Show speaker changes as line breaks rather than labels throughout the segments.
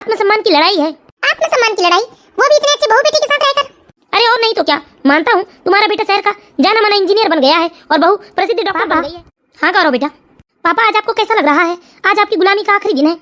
आत्मसम्मान की लड़ाई है।
आत्मसम्मान की लड़ाई? वो भी इतने अच्छे बहू बेटे के साथ रहकर?
अरे और नहीं तो क्या, मानता हूँ तुम्हारा बेटा शहर का जाना माना इंजीनियर बन गया है और बहू प्रसिद्ध डॉक्टर बन गई है। हाँ गौरव बेटा। पापा आज आपको कैसा लग रहा है? आज आपकी गुलामी का आखिरी दिन है।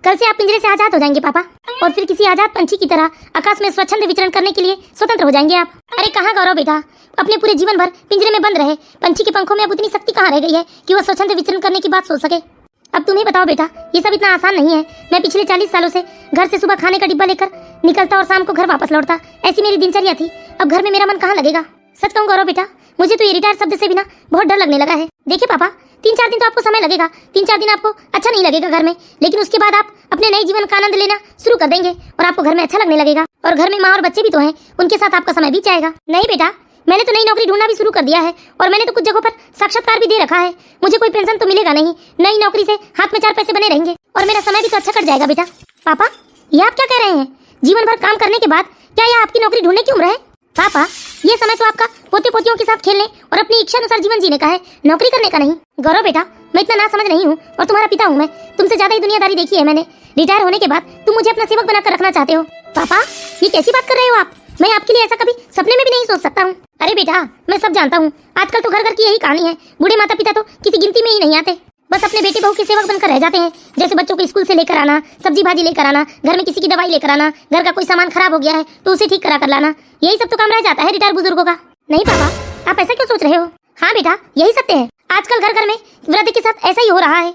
कल से आप पिंजरे से आजाद हो जाएंगे पापा, और फिर किसी आजाद पंछी की तरह आकाश में स्वच्छंद विचरण करने के लिए स्वतंत्र हो जाएंगे आप। अरे कहाँ गौरव बेटा, अपने पूरे जीवन भर पिंजरे में बंद रहे पंछी के पंखों में अब उतनी शक्ति कहाँ रह गई है कि वह स्वच्छंद विचरण करने की बात सोच सके। अब तुम ही बताओ बेटा, ये सब इतना आसान नहीं है। मैं पिछले 40 सालों से घर से सुबह खाने का डिब्बा लेकर निकलता और शाम को घर वापस लौटता, ऐसी मेरी दिनचर्या थी। अब घर में मेरा मन कहाँ लगेगा? सच कहूँ गौरव बेटा, मुझे तो ये रिटायर शब्द से बिना बहुत डर लगने लगा है। देखिए पापा, 3-4 दिन तो आपको समय लगेगा, 3-4 दिन आपको अच्छा नहीं लगेगा घर में, लेकिन उसके बाद आप अपने नए जीवन का आनंद लेना शुरू कर देंगे और आपको घर में अच्छा लगने लगेगा। और घर में माँ और बच्चे भी तो हैं, उनके साथ आपका समय बीत जाएगा। नहीं बेटा, मैंने तो नई नौकरी ढूंढना भी शुरू कर दिया है और मैंने तो कुछ जगहों पर साक्षात्कार भी दे रखा है। मुझे कोई पेंशन तो मिलेगा नहीं, नई नौकरी से हाथ में 4 पैसे बने रहेंगे और मेरा समय भी तो अच्छा कट जाएगा बेटा। पापा ये आप क्या कह रहे हैं? जीवन भर काम करने के बाद क्या यह आपकी नौकरी ढूंढने की उम्र है? पापा ये समय तो आपका पोते पोतियों के साथ खेलने और अपनी इच्छा अनुसार जीवन जीने का है, नौकरी करने का नहीं। गौरव बेटा, मैं इतना ना समझ नहीं हूँ और तुम्हारा पिता हूँ मैं, तुमसे ज्यादा ही दुनियादारी देखी है मैंने। रिटायर होने के बाद तुम मुझे अपना सेवक बनाकर रखना चाहते हो। पापा ये कैसी बात कर रहे हो आप? मैं आपके लिए ऐसा कभी सपने में भी नहीं सोच सकता हूँ। अरे बेटा मैं सब जानता हूँ, आजकल तो घर घर की यही कहानी है। बूढ़े माता पिता तो किसी गिनती में ही नहीं आते, बस अपने बेटे बहू के सेवक बनकर रह जाते हैं। जैसे बच्चों को स्कूल से लेकर आना, सब्जी भाजी लेकर आना, घर में किसी की दवाई लेकर आना, घर का कोई सामान खराब हो गया है तो उसे ठीक करा कर लाना, यही सब तो काम रह जाता है रिटायर बुजुर्गों का। नहीं पापा, आप ऐसा क्यों सोच रहे हो? हाँ बेटा यही सत्य है, आजकल घर घर में वृद्ध के साथ ऐसा ही हो रहा है।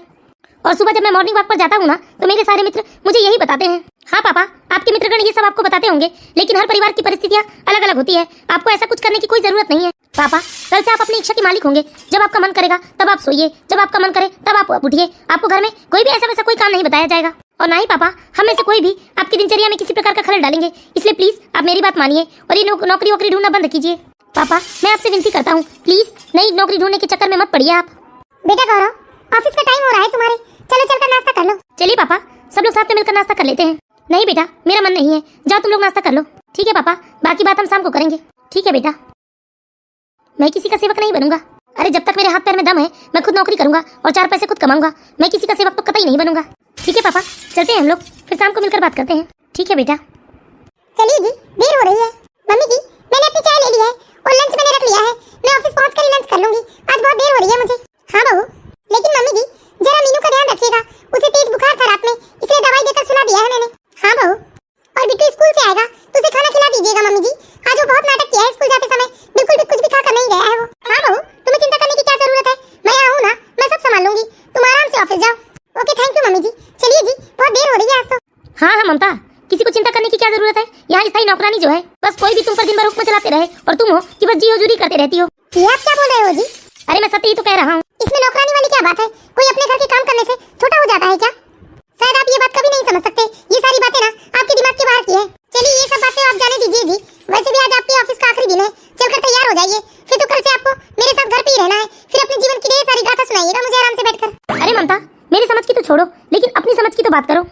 और सुबह जब मैं मॉर्निंग वॉक पर जाता हूँ ना, तो मेरे सारे मित्र मुझे यही बताते हैं। हाँ पापा, आपके मित्रगण ये सब आपको बताते होंगे, लेकिन हर परिवार की परिस्थितियाँ अलग अलग होती है। आपको ऐसा कुछ करने की कोई जरूरत नहीं है। पापा कल से आप अपनी इच्छा के मालिक होंगे। जब आपका मन करेगा तब आप सोइए, जब आपका मन करे तब आप उठिए। आपको घर में कोई भी ऐसा वैसा कोई काम नहीं बताया जाएगा, और ना ही पापा हम में से कोई भी आपकी दिनचर्या में किसी प्रकार का खलल डालेंगे। इसलिए प्लीज आप मेरी बात मानिए और ये नौकरी वोकरी ढूंढना बंद कीजिए। पापा मैं आपसे विनती करता हूँ, प्लीज नई नौकरी ढूंढने के चक्कर में मत पड़िए आप।
बेटा गौरव, ऑफिस का टाइम हो रहा है तुम्हारे, चलो चलकर नाश्ता कर लो।
चलिए पापा, सब लोग साथ में मिलकर नाश्ता कर लेते हैं। नहीं बेटा मेरा मन नहीं है, जाओ तुम लोग नाश्ता कर लो। ठीक है पापा, बाकी बात हम शाम को करेंगे। ठीक है बेटा। मैं किसी का सेवक नहीं बनूंगा। अरे जब तक मेरे हाथ पैर में दम है मैं खुद नौकरी करूंगा और 4 पैसे खुद कमाऊंगा। मैं किसी का सेवक तो कतई नहीं बनूंगा। ठीक है पापा, चलते हैं हम लोग, फिर शाम को मिलकर बात करते हैं। ठीक है बेटा।
चलिए जी, देर हो रही है। मम्मी जी मैंने अपनी चाय ले ली है और लंच मैंने रख लिया है, मैं ऑफिस पहुंचकर ही लंच कर लूंगी, आज बहुत देर हो रही है मुझे। हाँ बहू, लेकिन मम्मी जी जरा मीनू का ध्यान रखिएगा, उसे तेज बुखार था रात में, इसलिए दवाई देकर सुला दिया है मैंने। हाँ बहू, और बिट्टू स्कूल से आएगा तो उसे खाना खिला दीजिएगा मम्मी जी, आज वो बहुत नाटक किया है स्कूल जाते समय, बिल्कुल भी कुछ भी खाकर नहीं गया है वो। हाँ बहू, तुम्हें चिंता करने की क्या जरूरत है, मैं यहाँ हूँ ना, मैं सब संभाल लूंगी, तुम आराम से ऑफिस जाओ। ओके थैंक यू मम्मी जी। चलिए जी, बहुत देर हो रही है आज तो।
हाँ हाँ ममता, किसी को चिंता करने की क्या जरूरत है? यहाँ स्थायी नौकरानी जो है, बस कोई भी तुम पर दिन भर हुक्म चलाते रहे और तुम हो कि बस जी हजूरी करते रहती हो।
ये आप क्या बोल रहे हो जी?
अरे मैं सत्य ही तो कह रहा हूँ।
इसमें नौकरानी वाली क्या बात है? कोई अपने घर के काम करने से छोटा हो जाता है क्या? शायद आप ये बात कभी नहीं समझ सकते, ये सारी बातें ना आपके दिमाग के बाहर की है। चलिए ये सब बातें आप जाने दीजिए जी, वैसे भी आज आपके ऑफिस का आखिरी दिन है, चलकर तैयार हो जाइए, फिर तो कल से आपको मेरे साथ घर पे ही रहना है, फिर अपने जीवन की ढेर सारी गाथा सुनाइएगा मुझे आराम से बैठकर।
अरे ममता, मेरी समझ की तो छोड़ो, लेकिन अपनी समझ की तो बात करो।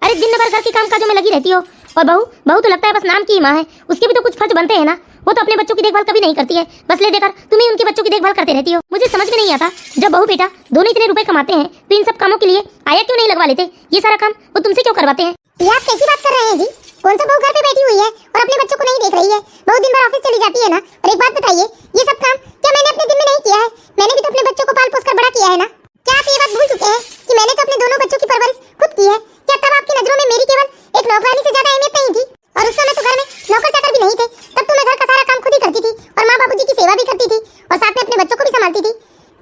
अरे दिन भर घर के काम काजों में लगी रहती हो, और बहू तो लगता है बस नाम की माँ है, उसके भी तो कुछ फर्ज बनते हैं ना। वो तो अपने बच्चों की देखभाल कभी नहीं करती है, बस ले देकर तुम ही उनके बच्चों की देखभाल करते रहती हो। मुझे समझ में नहीं आता, जब बहू बेटा दोनों इतने रुपए कमाते हैं तो इन सब कामों के लिए आया क्यों नहीं लगवा लेते? ये सारा काम वो तुमसे क्यों करवाते हैं?
ये आप कैसी बात कर रहे हैं जी? कौन सा बहू घर पे बैठी हुई है और अपने बच्चों को नहीं देख रही है? बहू दिन भर ऑफिस चली जाती है ना। और एक बात बताइए, ये सब काम क्या मैंने अपने दिन में नहीं किया है? मैंने भी तो अपने बच्चों को पाल पोस कर बड़ा किया है ना। क्या आप ये बात भूल चुके हैं कि मैंने तो अपने दोनों बच्चों की परवरिश खुद की है? क्या तब आपकी नजरों में मेरी केवल एक नौकरानी से ज्यादा अहमियत नहीं थी? और उस समय तो घर में नौकर चाकर भी नहीं थे, तब तो मैं घर का सारा काम खुद ही करती थी और माँ बाबूजी की सेवा भी करती थी और साथ में अपने बच्चों को भी संभालती थी।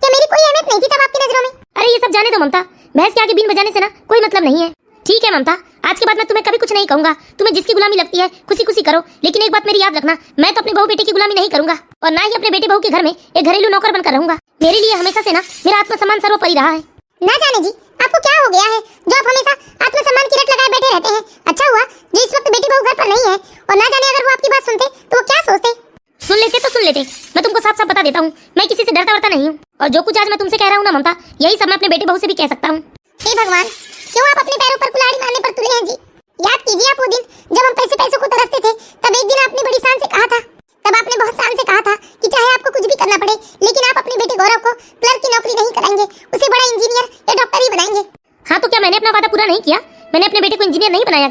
क्या मेरी कोई अहमियत नहीं थी तब आपकी नजरों में?
अरे ये सब जाने दो ममता, भैंस के आगे बीन बजाने से ना कोई मतलब नहीं है। ठीक है ममता, आज के बाद मैं तुम्हें कभी कुछ नहीं कहूंगा, तुम्हें जिसकी गुलामी लगती है खुशी खुशी करो, लेकिन एक बात मेरी याद रखना, मैं तो अपने बहू बेटे की गुलामी नहीं करूंगा और ना ही अपने बेटे बहू के घर में एक घरेलू नौकर बनकर रहूंगा। मेरे लिए हमेशा से ना मेरा आत्मसम्मान सर्वोपरि रहा है।
ना जाने जी आपको क्या हो गया है जो आप हमेशा आत्मसम्मान की रट लगाए बैठे रहते हैं। अच्छा हुआ जो इस वक्त बेटी बहू घर पर नहीं है, और ना जाने अगर वो आपकी बात सुनते तो वो क्या सोचते।
सुन लेते तो सुन लेते, मैं तुमको साफ साफ बता देता हूँ, मैं किसी से डरता वरता नहीं हूँ, और जो कुछ आज मैं तुमसे कह रहा हूँ ना ममता, यही सब मैं अपने बेटे बहू से भी कह सकता हूँ।
हे भगवान, क्यों आप अपने पैरों पर कुल्हाड़ी मारने पर तुले हैं जी? याद कीजिए आप वो दिन जब हम पैसों को तरसते थे, तब एक दिन आपने बड़ी शान से कहा था, तब आपने बहुत शान से कहा था कि चाहे आपको कुछ भी करना पड़े, लेकिन आप अपने बेटे गौरव को क्लर्क की नौकरी नहीं कराएंगे, उसे बड़ा इंजीनियर या डॉक्टर ही बनाएंगे।
हाँ तो क्या मैंने अपना वादा पूरा नहीं किया? मैंने अपने बेटे को इंजीनियर नहीं बनाया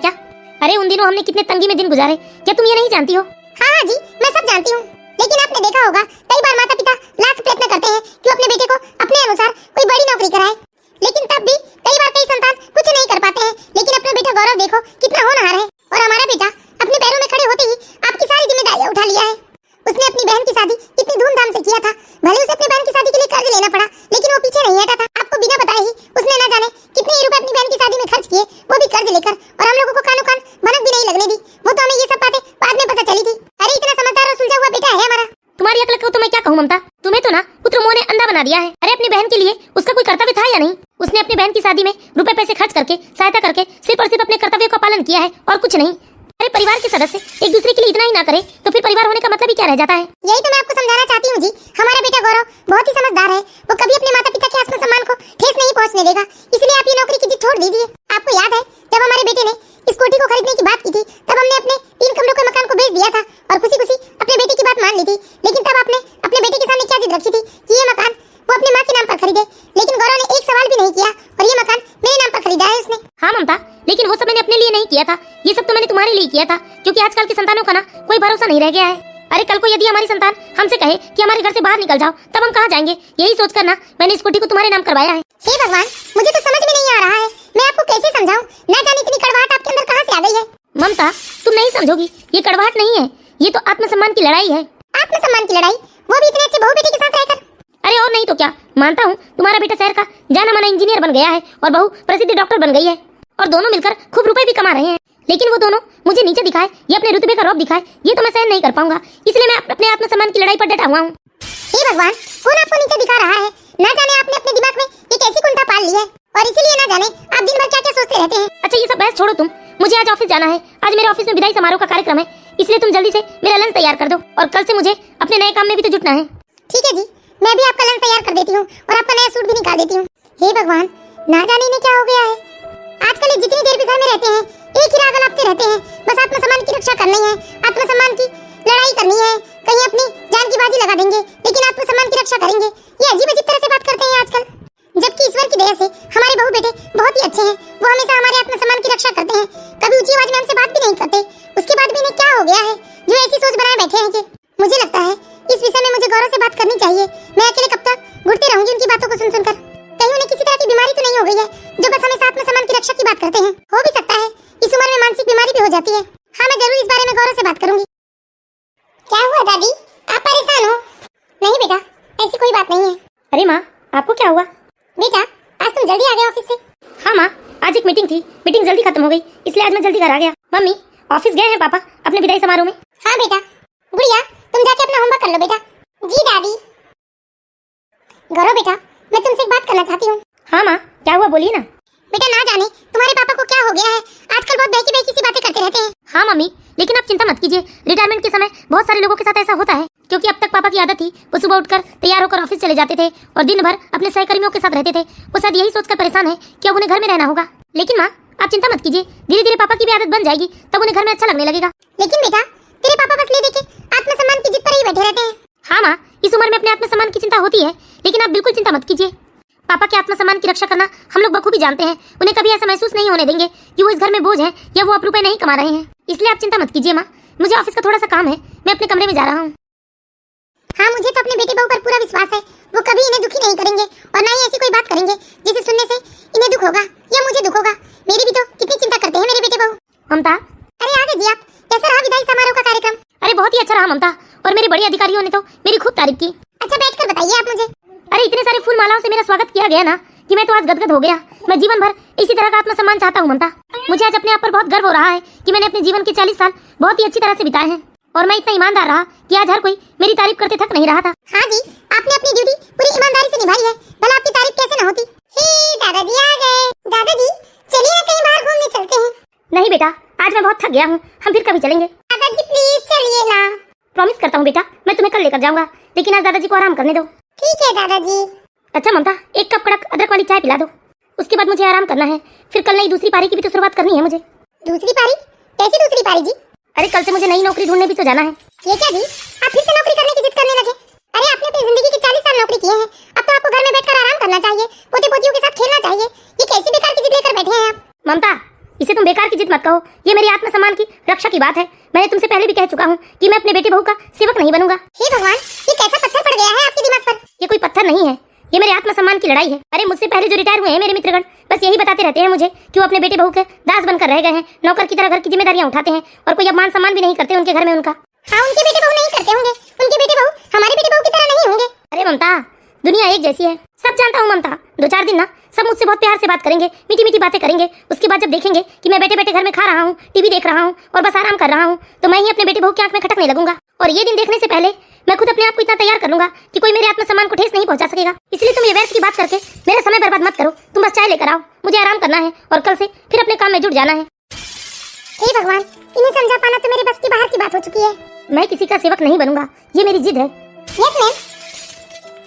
अरे उन दिनों हमने कितने तंगी में दिन गुजारे, क्या तुम ये नहीं जानती हो?
हाँ हाँ जी, मैं सब जानती हूँ। लेकिन आपने देखा होगा कई बार माता पिता लाख प्रयत्न करते हैं कि अपने बेटे को अपने अनुसार कोई बड़ी नौकरी कराए, लेकिन तब भी कई बार कई संतान कुछ नहीं कर पाते हैं। लेकिन अपना बेटा गौरव देखो कितना होनहार है, और हमारा बेटा अपने पैरों में खड़े होते ही आपकी सारी जिम्मेदारियां उठा लिया है। उसने अपनी बहन की शादी कितनी धूमधाम से किया था, भले उसे अपनी बहन की शादी के लिए कर्ज लेना पड़ा, लेकिन वो पीछे नहीं हटा था। आपको बिना बताए ही उसने ना जाने कितने रुपए अपनी बहन की शादी में खर्च किए, वो भी कर्ज लेकर, और हम लोगों को कानों कान भनक भी नहीं लगने दी। वो तो हमें ये सब बातें बाद में पता चली थी। अरे इतना समझदार और सुलझा हुआ बेटा है हमारा।
तुम्हारी अकल को तो मैं क्या कहूँ ममता, तुम्हें तो ना पुत्र मोह ने अंधा बना दिया है। अरे अपनी बहन के लिए उसका कोई कर्तव्य था या नहीं? उसने अपनी बहन की शादी में रुपए पैसे खर्च करके सहायता करके सिर्फ और सिर्फ अपने कर्तव्य का पालन किया है और कुछ नहीं। अरे परिवार के सदस्य एक दूसरे के लिए इतना ही ना करे तो फिर परिवार होने का मतलब ही क्या रह जाता है?
यही तो मैं आपको समझाना चाहती हूँ जी। हमारा बेटा गौरव बहुत ही समझदार है, वो कभी अपने माता पिता के आत्मसम्मान को ठेस नहीं पहुँचने देगा। इसलिए आप ये नौकरी की जिद छोड़ दीजिए। आपको याद है जब हमारे बेटे ने स्कूटी को खरीदने की बात की थी, तब हमने अपने 3 कमरों के मकान को बेच दिया था और खुशी खुशी अपने बेटे की बात मान ली थी। लेकिन तब आपने अपने बेटे के सामने क्या जिद रखी थी कि ये मकान वो अपने माँ के नाम पर खरीदे, लेकिन गौरव ने एक सवाल भी नहीं किया और ये मकान मेरे नाम पर खरीदा है उसने।
हाँ ममता, लेकिन वो सब मैंने अपने लिए नहीं किया था, ये सब तो मैंने तुम्हारे लिए किया था, क्योंकि आजकल के संतानों का ना कोई भरोसा नहीं रह गया है। अरे कल को यदि हमारी संतान हमसे कहे कि हमारे घर से बाहर निकल जाओ, तब हम कहाँ जाएंगे? यही सोचकर ना मैंने स्कूटी को तुम्हारे नाम करवाया है।
हे भगवान, मुझे तो समझ में नहीं आ रहा है, मैं आपको कैसे समझाऊं? ना जाने इतनी कड़वाहट आपके अंदर कहाँ से आ गई है।
ममता तुम नहीं समझोगी, ये कड़वाहट नहीं है, ये तो आत्मसम्मान की लड़ाई है।
आत्मसम्मान की लड़ाई? वो भी इतने अच्छे बहू बेटे के साथ रहकर?
अरे और नहीं तो क्या, मानता हूँ तुम्हारा बेटा शहर का जाना माना इंजीनियर बन गया है और बहू प्रसिद्ध डॉक्टर बन गई है, और दोनों मिलकर खूब रुपए भी कमा रहे हैं, लेकिन वो दोनों मुझे नीचे दिखाए या अपने रुतबे का रौब दिखाए, ये तो मैं सहन नहीं कर पाऊंगा। इसलिए मैं अपने आत्मसम्मान की लड़ाई पर डटा हुआ हूँ।
हे भगवान, कौन आपको नीचे दिखा रहा है? ना जाने आपने अपने दिमाग में ये कैसी कुंठा पाल ली है, और इसीलिए ना जाने आप दिन भर क्या क्या सोचते रहते हैं।
अच्छा ये सब बहस छोड़ो तुम, मुझे आज ऑफिस जाना है। आज मेरे ऑफिस में विदाई समारोह का कार्यक्रम है, इसलिए तुम जल्दी से मेरा लंच तैयार कर दो, और कल से मुझे अपने नए काम में भी तो जुटना है।
ठीक है जी, मैं भी आपका लंच तैयार कर देती हूँ और आपका नया सूट भी निकाल देती हूँ। हे भगवान, ना जाने इन्हें क्या हो गया है। आजकल ये जितनी देर भी घर में रहते हैं एक ही राग अलापते रहते हैं, बस आत्मसम्मान की रक्षा करनी है, आत्मसम्मान की लड़ाई करनी है। कहीं अपनी जान की बाजी लगा देंगे लेकिन आत्मसम्मान की रक्षा करेंगे। ये अजीब अजीब तरह से बात करते हैं आजकल, जबकि ईश्वर की दया से हमारे बहू बेटे बहुत ही अच्छे हैं। वो हमेशा हमारे आत्मसम्मान की रक्षा करते हैं, कभी ऊंची आवाज में हमसे बात भी नहीं करते। उसके बाद भी इन्हें क्या हो गया है जो ऐसी सोच बनाए बैठे हैं कि मुझे लगता है इस विषय में मुझे गौरव से बात करनी चाहिए। मैं अकेले कब तक घुटती रहूंगी उनकी बातों को सुन सुनकर? कहीं उन्हें किसी तरह की बीमारी तो नहीं हो गई है जो बस हमेशा आत्मसम्मान की रक्षा की बात करते हैं? हो भी सकता है इस उम्र में मानसिक बीमारी भी हो जाती है। हाँ, मैं जरूर इस बारे में गौरव से बात करूंगी। क्या हुआ दादी, आप परेशान हो? नहीं बेटा, ऐसी कोई बात नहीं है।
अरे माँ, आपको क्या हुआ?
बेटा, आज तुम जल्दी आ गए ऑफिस से?
हाँ माँ, आज एक मीटिंग थी, मीटिंग जल्दी खत्म हो गई, इसलिए आज मैं जल्दी घर आ गया। मम्मी, ऑफिस गए हैं पापा अपने विदाई समारोह में?
हाँ बेटा। गुड़िया, तुम जाके अपना होमवर्क कर लो बेटा। जी दादी। गौरव बेटा, मैं तुमसे एक बात करना चाहती हूँ।
हाँ माँ, क्या हुआ बोलिए ना।
बेटा, ना जाने तुम्हारे पापा को क्या हो गया है, आजकल बहुत बहकी बहकी सी बातें करते रहते हैं।
हाँ मम्मी, लेकिन आप चिंता मत कीजिए, रिटायरमेंट के समय बहुत सारे लोगों के साथ ऐसा होता है, क्योंकि अब तक पापा की आदत थी वो सुबह उठकर तैयार होकर ऑफिस चले जाते थे और दिन भर अपने सहकर्मियों के साथ रहते थे। वो शायद यही सोचकर परेशान है कि अब उन्हें घर में रहना होगा। लेकिन माँ, आप चिंता मत कीजिए, धीरे धीरे पापा की भी आदत बन जाएगी, तब उन्हें घर में अच्छा लगने लगेगा।
लेकिन बेटा, तेरे पापा बस ले देके आत्मसम्मान की जिद पर ही बैठे रहते हैं।
हाँ माँ, इस उम्र में अपने आत्मसम्मान की चिंता होती है, लेकिन आप बिल्कुल चिंता मत कीजिए। पापा के आत्मसम्मान की रक्षा करना हम लोग बखूबी जानते हैं। उन्हें कभी ऐसा महसूस नहीं होने देंगे कि वो इस घर में बोझ है या वो अब रुपए नहीं कमा रहे हैं। इसलिए आप चिंता मत कीजिए माँ, मुझे ऑफिस का थोड़ा सा काम है, मैं अपने कमरे में जा रहा हूँ।
हाँ, मुझे तो अपने बेटे बहू पर पूरा विश्वास है, वो कभी इन्हें दुखी नहीं करेंगे और ना ही ऐसी कोई बात करेंगे जिसे सुनने से इन्हें दुख होगा या मुझे दुख होगा। मेरी भी तो कितनी चिंता करते हैं मेरे बेटे बहू।
ममता,
अरे आ गए जी आप। कैसा रहा विदाई समारोह का कार्यक्रम?
अरे बहुत ही अच्छा रहा ममता, और मेरे बड़े अधिकारियों ने तो मेरी खूब तारीफ की।
अच्छा, बैठकर बताइए आप मुझे।
अरे इतने सारे फूल मालाओं से मेरा स्वागत किया गया ना कि मैं तो आज गदगद हो गया। मैं जीवन भर इसी तरह का आत्मसम्मान चाहता हूँ ममता। मुझे आज अपने आप पर बहुत गर्व हो रहा है कि मैंने अपने जीवन के 40 साल बहुत ही अच्छी तरह से बिताए हैं, और मैं इतना ईमानदार रहा कि आज हर कोई मेरी तारीफ करते थक नहीं रहा था।
हाँ जी, आपने अपनी ड्यूटी पूरी ईमानदारी से निभाई है, भला आपकी तारीफ कैसे न होती। दादाजी आ गए। दादाजी, चलिए ना कहीं बाहर घूमने चलते हैं।
नहीं बेटा, आज मैं बहुत थक गया हूँ, हम फिर कभी चलेंगे।
दादाजी प्लीज चलिए ना।
प्रॉमिस करता हूँ बेटा, मैं तुम्हें कल लेकर जाऊंगा, लेकिन आज दादाजी को आराम करने दो।
ठीक है दादाजी।
अच्छा ममता, एक कप कड़क अदरक वाली चाय पिला दो, उसके बाद मुझे आराम करना है, फिर कल नई दूसरी पारी की भी तो शुरुआत करनी है मुझे।
दूसरी पारी? कैसी दूसरी पारी जी?
अरे कल से मुझे नई नौकरी ढूंढने भी तो जाना है।
ये क्या जी, आप फिर से नौकरी करने की जिद करने लगे? अरे आपने अपनी जिंदगी के 40 साल नौकरी किए हैं, अब तो आपको घर में बैठकर आराम करना चाहिए, पोते पोतियों के साथ खेलना चाहिए। ये कैसी बेकार की जिद लेकर बैठे हैं आप?
ममता, इसे तुम बेकार की जिद मत कहो, ये मेरी आत्मसम्मान की रक्षा की बात है। मैंने तुमसे पहले भी कह चुका हूँ कि मैं अपने बेटे बहू का सेवक नहीं बनूंगा।
हे भगवान, ये कैसा पत्थर पड़ गया है आपके दिमाग पर?
ये कोई पत्थर नहीं है, ये मेरे आत्मसम्मान की लड़ाई है। अरे मुझसे पहले जो रिटायर हुए हैं मेरे मित्रगण बस यही बताते रहते हैं मुझे कि वो अपने बेटे बहू के दास बनकर रह गए हैं, नौकर की तरह घर की जिम्मेदारियां उठाते हैं और कोई मान सम्मान भी नहीं करते उनके घर में उनका।
हाँ, उनके बेटे बहू नहीं करते होंगे, उनके बेटे बहू हमारे बेटे बहू की तरह नहीं होंगे।
अरे ममता, दुनिया एक जैसी है, सब जानता हूँ ममता। 2-4 दिन ना सब मुझसे बहुत प्यार से बात करेंगे, मीठी मीठी बातें करेंगे। उसके बाद जब देखेंगे कि मैं बैठे बैठे घर में खा रहा हूँ, टीवी देख रहा हूँ और बस आराम कर रहा हूँ, तो मैं ही अपने बेटे बहू की आंख में खटकने लगूंगा। और ये दिन देखने से पहले मैं खुद अपने आप को इतना तैयार कर लूंगा कि कोई मेरे आत्मसम्मान को ठेस नहीं पहुंचा सकेगा। इसलिए तुम ये व्यर्थ की बात करके मेरा समय बर्बाद मत करो। तुम बस चाय लेकर आओ, मुझे आराम करना है और कल से फिर अपने काम में जुट जाना है।
हे भगवान, इन्हें समझा पाना तो मेरे बस की बाहर की बात हो चुकी है।
मैं किसी का सेवक नहीं बनूंगा, ये मेरी जिद है।
यस मैम,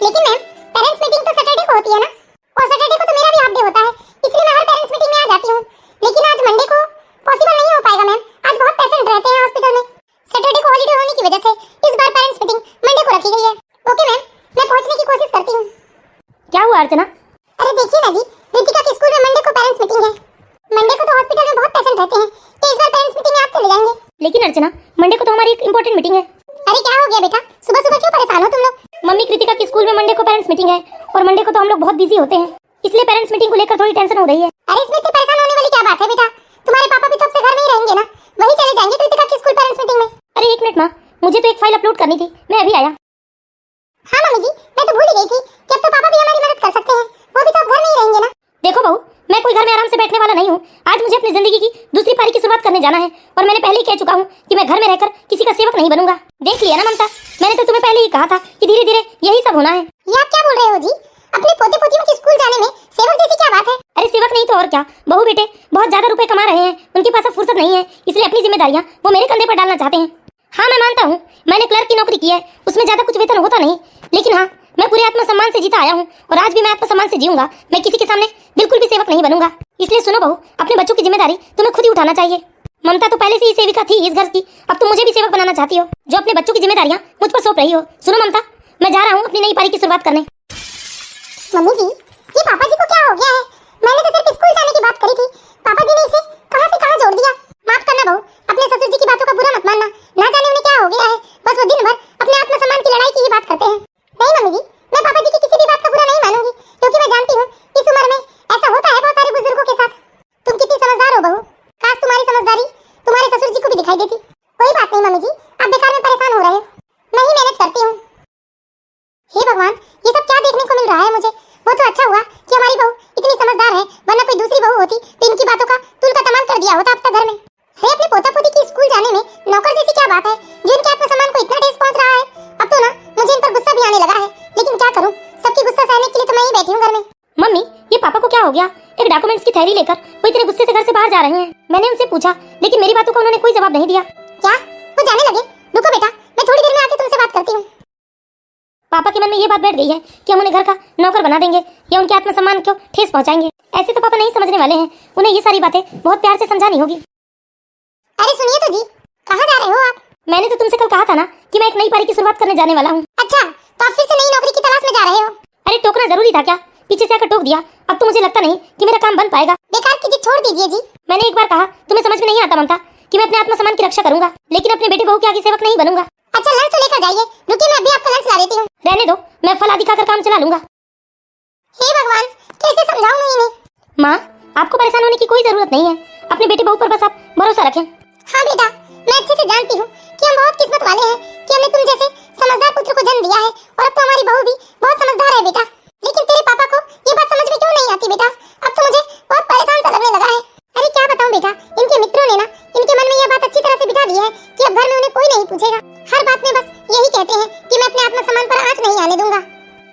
लेकिन मैम पेरेंट्स मीटिंग तो सैटरडे को होती है ना, और सैटरडे को तो मेरा भी हाफ डे होता है, इसलिए मैं हर पेरेंट्स मीटिंग में आ जाती हूँ। लेकिन आज मंडे को पॉसिबल नहीं हो पाएगा मैम, आज बहुत पेशेंट रहते हैं हॉस्पिटल में। सैटरडे को हॉलीडे होने की वजह से इस बार पेरेंट्स मीटिंग मंडे को रखी गई है। ओके मैम, मैं पहुंचने की कोशिश करती हूँ।
क्या हुआ अर्चना?
अरे देखिए ना जी, रितिका के स्कूल में मंडे को पेरेंट्स मीटिंग है। मंडे को तो हॉस्पिटल में बहुत पेशेंट रहते हैं, तो इस बार पेरेंट्स मीटिंग में आप चले जाएंगे।
लेकिन अर्चना, मंडे को तो हमारी एक इंपॉर्टेंट मीटिंग है।
अरे क्या हो गया बेटा, सुबह सुबह क्यों परेशान हो तुम लोग?
मम्मी, कृतिका के स्कूल में मंडे को पेरेंट्स मीटिंग है और मंडे को तो हम लोग बहुत बिजी होते हैं, इसलिए पेरेंट्स मीटिंग को लेकर थोड़ी टेंशन हो रही है।
अरे इसमें इतनी परेशान होने वाली क्या बात है बेटा, तुम्हारे पापा भी तो अब से घर में ही रहेंगे ना, वही चले जाएंगे कृतिका की स्कूल पेरेंट्स मीटिंग में।
अरे एक मिनट माँ, मुझे तो एक फाइल अपलोड करनी थी, मैं अभी आया।
हाँ मम्मी जी, मैं तो भूल ही गई थी कि अब तो पापा भी हमारी मदद कर सकते हैं, वो भी तो अब घर में ही रहेंगे ना।
देखो बहू, मैं कोई घर में आराम से बैठने वाला नहीं हूँ। आज मुझे अपनी जिंदगी की दूसरी पारी की शुरुआत करने जाना है और मैंने पहले ही कह चुका हूँ कि मैं घर में रहकर किसी का सेवक नहीं बनूंगा। देख लिया ना ममता, मैंने तो तुम्हें पहले ही कहा था कि धीरे धीरे यही सब होना है।
ये आप क्या बोल रहे हो जी? अपने पोते पोतियों के स्कूल जाने में सेवक जैसी क्या बात है?
अरे सेवक नहीं तो और क्या, बहू बेटे बहुत ज्यादा रुपए कमा रहे हैं, उनके पास अब फुर्सत नहीं है, इसलिए अपनी जिम्मेदारियां वो मेरे कंधे पर डालना चाहते हैं। हाँ मैं मानता हूँ, मैंने क्लर्क की नौकरी की है, उसमें ज्यादा कुछ वेतन होता नहीं, लेकिन हाँ मैं पूरे आत्मसम्मान से जीता आया हूँ और आज भी मैं आत्मसम्मान से जीऊंगा। मैं किसी के सामने बिल्कुल भी सेवक नहीं बनूंगा। इसलिए सुनो बहू, अपने बच्चों की जिम्मेदारी तुम्हें खुद ही उठाना चाहिए। ममता तो पहले से ही सेविका थी इस घर की, अब तुम मुझे भी सेवक बनाना चाहती हो, जो अपने बच्चों की जिम्मेदारियां मुझ पर सौंप रही हो। सुनो ममता, मैं जा रहा हूँ अपनी नई पारी की शुरुआत करने।
मम्मी जी, ये पापा जी को क्या हो गया है? मैंने तो सिर्फ स्कूल जाने की बात करी थी, पापा जी ने इसे कहां से कहां जोड़ दिया। माफ करना बहू, अपने ससुर जी की बातों का बुरा मत मानना, ना जाने उन्हें क्या हो गया है, बस वो दिन भर अपने आत्मसम्मान की लड़ाई की ही बात करते हैं। नहीं मम्मी जी, मैं पापा जी की किसी भी बात का बुरा नहीं मानूंगी, क्योंकि मैं जानती हूँ इस उम्र में ऐसा होता है बहुत सारे बुजुर्गों के साथ। तुम कितनी समझदार हो बहू, काश तुम्हारी समझदारी तुम्हारे ससुर जी को भी दिखाई देती। कोई बात नहीं मम्मी जी, आप बेकार में परेशान हो रहे हो, मैं ही मैनेज करती हूँ। हे भगवान, ये सब क्या देखने को मिल रहा है मुझे? वो तो अच्छा हुआ कि हमारी बहू इतनी समझदार है, वरना कोई दूसरी बहू होती तो इनकी बातों का तुल का तमाम कर दिया होता अब तक घर में। है अपने पोता पोती की स्कूल जाने में नौकर जैसी क्या बात है जो इनके आत्मसम्मान को इतना ठेस पहुंच रहा है? अब तो ना मुझे इन पर गुस्सा भी आने लगा है, लेकिन क्या करूं, सबकी गुस्सा सहने के लिए तो मैं ही बैठी हूं घर में।
मम्मी, ये पापा को क्या हो गया? एक डॉक्यूमेंट्स की थैली लेकर वो इतने गुस्से से घर से बाहर जा रहे हैं। मैंने उनसे पूछा, लेकिन मेरी बातों का उन्होंने कोई जवाब नहीं दिया।
क्या वो जाने लगे? रुको बेटा, मैं थोड़ी देर में आके तुमसे बात करती हूँ।
पापा के मन में ये बात बैठ गई है कि हम उन्हें घर का नौकर बना देंगे या उनके आत्मसम्मान को ठेस पहुंचाएंगे। ऐसे तो पापा नहीं समझने वाले हैं, उन्हें ये सारी बातें बहुत प्यार से समझानी होगी।
अरे सुनिए तो जी, कहाँ जा रहे हो आप?
मैंने तो तुमसे कल कहा था ना कि मैं एक नई पारी की शुरुआत करने जाने वाला हूँ।
अच्छा, तो आप फिर से नई नौकरी की तलाश में जा रहे हो?
अरे टोकना जरूरी था क्या? पीछे से आकर टोक दिया, अब तो मुझे लगता नहीं कि मेरा काम बन पाएगा।
बेकार की जिद छोड़ दीजिए जी।
मैंने एक बार कहा, तुम्हें समझ में नहीं आता ममता कि मैं अपने आत्मसम्मान की रक्षा करूंगा, लेकिन अपने बेटे बहू के आगे सेवक नहीं बनूंगा।
अच्छा लंच तो लेकर जाइए, रुकिए मैं अभी आपका लंच ला देती हूँ।
रहने दो, मैं फल आदि खाकर काम चला लूंगा।
हे भगवान, कैसे समझाऊं मैं इन्हें?
माँ, आपको परेशान होने की कोई जरूरत नहीं है, अपने बेटे बहू पर बस आप भरोसा रखें।
हाँ बेटा, मैं अच्छे से जानती हूँ कि हम बहुत किस्मत वाले हैं कि हमने तुम जैसे समझदार पुत्र को जन्म दिया है, और अब तो हमारी बहू भी बहुत समझदार है बेटा। लेकिन तेरे पापा को ये बात समझ में क्यों नहीं आती बेटा? अब तो मुझे बहुत परेशान सा लगने लगा है। अरे क्या बताऊं बेटा, इनके मित्रों ने ना इनके मन में यह बात अच्छी तरह से बिठा दी है कि अब घर में उन्हें कोई नहीं पूछेगा। हर बात में बस यही कहते हैं कि मैं अपने आत्मसम्मान पर आंच नहीं आने दूंगा,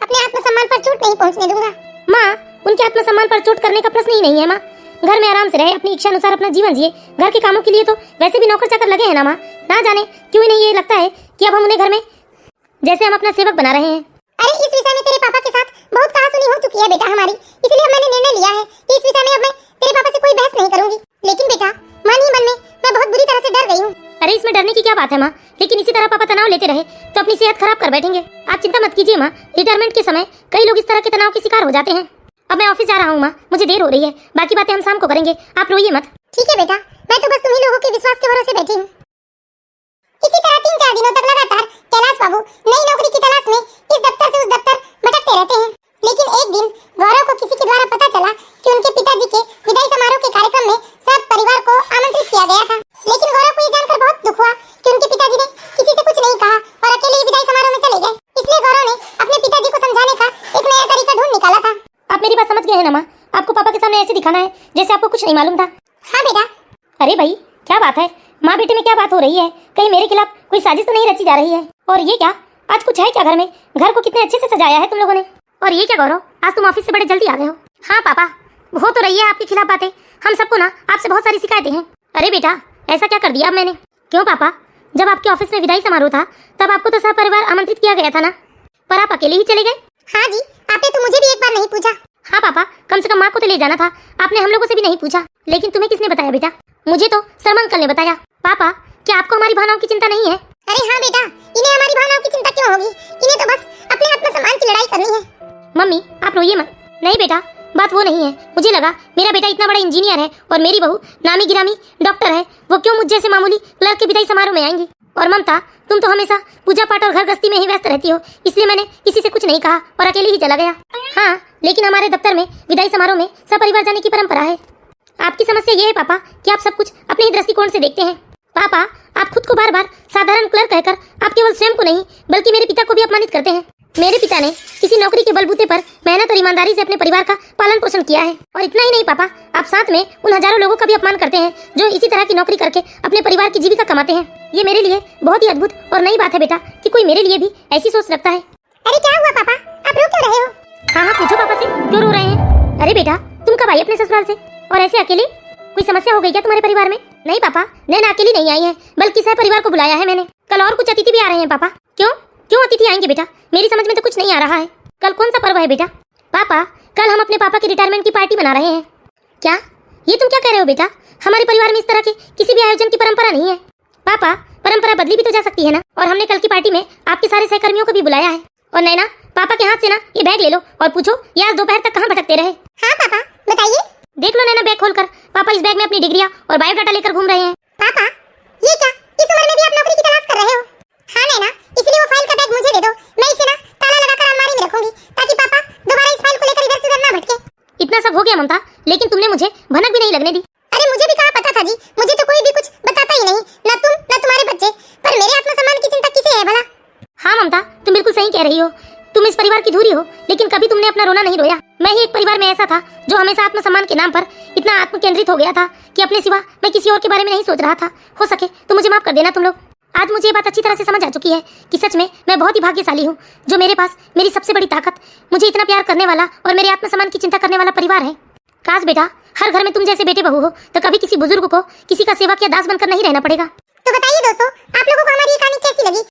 अपने आत्मसम्मान पर चोट नहीं पहुंचने दूंगा।
माँ, उनके आत्मसम्मान पर चोट करने का प्रश्न ही नहीं है माँ। घर में आराम से रहे, अपनी इच्छा अनुसार अपना जीवन जिए। घर के कामों के लिए तो वैसे भी नौकर चाकर लगे हैं ना माँ। ना जाने क्यों इन्हें ये लगता है कि अब हम उन्हें घर में जैसे हम अपना सेवक बना रहे हैं।
अरे इस विषय में तेरे पापा के साथ बहुत कहासुनी हो चुकी है बेटा हमारी, इसलिए मैंने निर्णय लिया है कि इस विषय में अब मैं तेरे पापा से कोई बहस नहीं करूंगी। लेकिन बेटा, मन ही मन में मैं बहुत बुरी तरह से डर गई हूँ।
अरे इसमें डरने की क्या बात है माँ, लेकिन इसी तरह पापा तनाव लेते रहे तो अपनी सेहत खराब कर बैठेंगे। आप चिंता मत कीजिए माँ, रिटायरमेंट के समय कई लोग इस तरह के तनाव के शिकार हो जाते हैं। अब मैं ऑफिस जा रहा हूँ माँ, मुझे देर हो रही है, बाकी बातें हम शाम को करेंगे, आप रोइए मत।
ठीक है बेटा, मैं तो बस तुम्ही लोगों के विश्वास के भरोसे बैठी हूँ। इसी तरह 3-4 दिनों तक लगातार कैलाश बाबू नई नौकरी की तलाश में इस दफ्तर से उस दफ्तर भटकते रहते हैं। लेकिन एक दिन गौरव को किसी के द्वारा पता चला कि उनके पिताजी के विदाई समारोह के कार्यक्रम में सब परिवार को आमंत्रित किया गया था। लेकिन गौरव को ये जानकर बहुत दुख हुआ कि उनके पिताजी ने किसी से कुछ नहीं कहा और अकेले ही विदाई समारोह में चले गए। इसलिए गौरव ने अपने पिताजी को समझाने का एक नया तरीका ढूंढ निकाला था।
आप मेरी बात समझ गए हैं ना माँ? आपको पापा के सामने ऐसे दिखाना है जैसे आपको कुछ नहीं मालूम था।
हाँ बेटा।
अरे भाई क्या बात है, माँ बेटे में क्या बात हो रही है? कहीं मेरे खिलाफ कोई साजिश तो नहीं रची जा रही है? और ये क्या, आज कुछ है क्या घर में? घर को कितने अच्छे से सजाया है तुम लोगों ने। और ये क्या गौरव, आज तुम ऑफिस से बड़े जल्दी आ गए हो? हाँ पापा, हो तो रही है आपके खिलाफ बातें। हम सबको ना आपसे बहुत सारी शिकायतें हैं। अरे बेटा ऐसा क्या कर दिया अब मैंने? क्यों पापा, जब आपके ऑफिस में विदाई समारोह था तब आपको तो सब परिवार आमंत्रित किया गया था ना, पर आप अकेले ही चले गए।
हाँ जी, आपने तो मुझे भी एक बार नहीं पूछा।
हाँ पापा, कम से कम माँ को तो ले जाना था, आपने हम लोगों से भी नहीं पूछा। लेकिन तुम्हें किसने बताया बेटा? मुझे तो शर्मा अंकल ने बताया। पापा क्या आपको हमारी भावनाओं की चिंता नहीं है?
अरे हाँ बेटा, इन्हें हमारी भावनाओं की चिंता क्यों होगी? इन्हें तो बस अपने आत्मसम्मान की लड़ाई करनी है।
मम्मी आप रोइए मत। नहीं बेटा, बात वो नहीं है। मुझे लगा मेरा बेटा इतना बड़ा इंजीनियर है और मेरी बहू नामी गिरामी डॉक्टर है, वो क्यों मुझ जैसे मामूली क्लर्क के विदाई समारोह में आएंगी। और ममता, तुम तो हमेशा पूजा पाठ और घर गृहस्थी में ही व्यस्त रहती हो, इसलिए मैंने किसी से कुछ नहीं कहा और अकेले ही चला गया। हाँ, लेकिन हमारे दफ्तर में विदाई समारोह में सब परिवार जाने की परंपरा है। आपकी समस्या ये है पापा कि आप सब कुछ अपने ही दृष्टिकोण से देखते हैं। पापा आप खुद को बार बार साधारण क्लर्क कहकर आप केवल स्वयं को नहीं बल्कि मेरे पिता को भी अपमानित करते हैं। मेरे पिता ने किसी नौकरी के बलबूते पर मेहनत और ईमानदारी से अपने परिवार का पालन पोषण किया है। और इतना ही नहीं पापा, आप साथ में उन हजारों लोगों का भी अपमान करते हैं जो इसी तरह की नौकरी करके अपने परिवार की जीविका कमाते हैं। ये मेरे लिए बहुत ही अद्भुत और नई बात है बेटा कि कोई मेरे लिए भी ऐसी सोच रखता है।
अरे क्या हुआ पापा, आप रो क्यों रहे हो?
हाँ हाँ पूछो पापा से, क्यों रो रहे हैं? अरे बेटा तुम कब आई अपने ससुराल से और ऐसे अकेले? कोई समस्या हो गई क्या तुम्हारे परिवार में? नहीं पापा, नैना अकेली नहीं आई है बल्कि सह परिवार को बुलाया है मैंने। कल और कुछ अतिथि भी आ रहे हैं पापा। क्यों क्यों अतिथि आएंगे बेटा? मेरी समझ में तो कुछ नहीं आ रहा है। कल कौन सा पर्व है बेटा? पापा कल हम अपने पापा की रिटायरमेंट की पार्टी मना रहे हैं। क्या ये तुम क्या कह रहे हो बेटा? हमारे परिवार में इस तरह के किसी भी आयोजन की परंपरा नहीं है। पापा परंपरा बदली भी तो जा सकती है ना, और हमने कल की पार्टी में आपके सारे सहकर्मियों को भी बुलाया है। और नैना पापा के हाथ से ना ये बैग ले लो और पूछो ये आज दोपहर तक कहाँ भटकते रहे।
हाँ पापा बताइए।
देख लो नैना बैग खोलकर, पापा इस बैग में अपनी डिग्रियां और बायोडाटा लेकर घूम रहे हैं।
पापा ये क्या, इस उम्र में भी आप नौकरी की तलाश कर रहे हो? हाँ नैना, इसलिए वो फाइल का बैग मुझे दे दो, मैं इसे ना ताला लगाकर अलमारी में रखूंगी ताकि पापा दोबारा इस फाइल को लेकर इधर से उधर ना भटके।
इतना सब हो गया ममता, लेकिन तुमने मुझे भनक भी नहीं लगने दी।
अरे मुझे भी कहाँ पता था जी, मुझे तो कोई भी कुछ बताता ही नहीं, न तुम न तुम्हारे बच्चे। पर मेरे आत्मसम्मान की चिंता किसे है भला?
हाँ ममता तुम बिल्कुल सही कह रही हो, तुम इस परिवार की धुरी हो, लेकिन कभी तुमने अपना रोना नहीं रोया। मैं ही एक परिवार में ऐसा था जो हमेशा आत्मसम्मान के नाम पर इतना आत्म केंद्रित हो गया था कि अपने सिवा मैं किसी और के बारे में नहीं सोच रहा था। हो सके तो मुझे माफ कर देना तुम लोग। आज मुझे ये बात अच्छी तरह से समझ आ चुकी है कि सच में मैं बहुत ही भाग्यशाली हूँ जो मेरे पास मेरी सबसे बड़ी ताकत, मुझे इतना प्यार करने वाला और मेरे आत्मसम्मान की चिंता करने वाला परिवार है। काश बेटा हर घर में तुम जैसे बेटे बहू हो तो कभी किसी बुजुर्ग को किसी का सेवक या दास बनकर नहीं रहना पड़ेगा।
तो बताइए दोस्तों, आप लोगों को हमारी ये कहानी कैसी लगी?